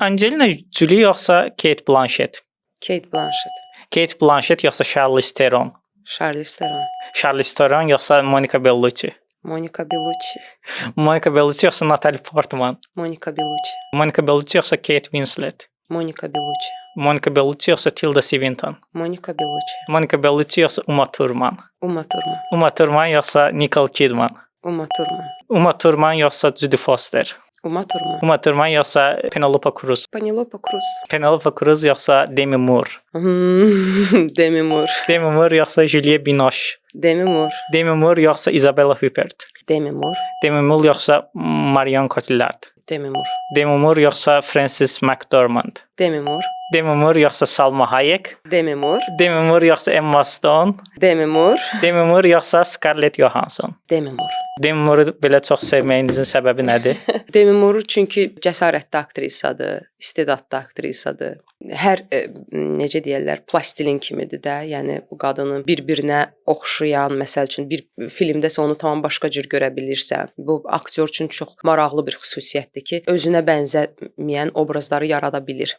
Angelina Jolie yoxsa Kate Blanchett? Kate Blanchett. Kate Blanchett yoxsa Charlize Theron? Charlize Theron. Charlize Theron yoxsa Monica Bellucci? Monica Bellucci. Monica Bellucci yoxsa Natalie Portman? Monica Bellucci. Monica Bellucci yoxsa Kate Winslet? Monica Bellucci. Monica Bellucci yoxsa Tilda Swinton? Monica Bellucci. Monica Bellucci yoxsa Uma Thurman? Uma Thurman. Uma Thurman yoxsa Nicole Kidman? Uma Thurman. Uma Thurman yoxsa Judy Foster? Uma Thurman. Uma Thurman yoxsa Penelope Cruz? Penelope Cruz. Penelope Cruz yoxsa Demi Moore? Demi Moore. Demi Moore yoxsa Juliette Binoche? Demi Moore. Demi Moore yoxsa Isabella Huppert? Demi Moore. Demi Moore yoxsa Marion Cotillard? Demi Moore. Demi Moore yoxsa Frances McDormand? Demi Moore. Demi Moore yoxsa Salma Hayek? Demi Moore. Demi Moore yoxsa Emma Stone? Demi Moore. Demi Moore yoxsa Scarlett Johansson? Demi Moore. Demi Moore'u belə çox sevməyinizin səbəbi nədir? Demi Moore çünki cəsarətli aktrisadır, istedadlı aktrisadır. Hər necə deyirlər, plastilin kimidir də. Yəni bu qadının bir-birinə oxşayan, məsəl üçün bir filmdəsə onu tamam başqa cür görə bilirsən. Bu aktyor üçün çox maraqlı bir xüsusiyyətdir ki, özünə bənzəməyən obrazları yarada bilir.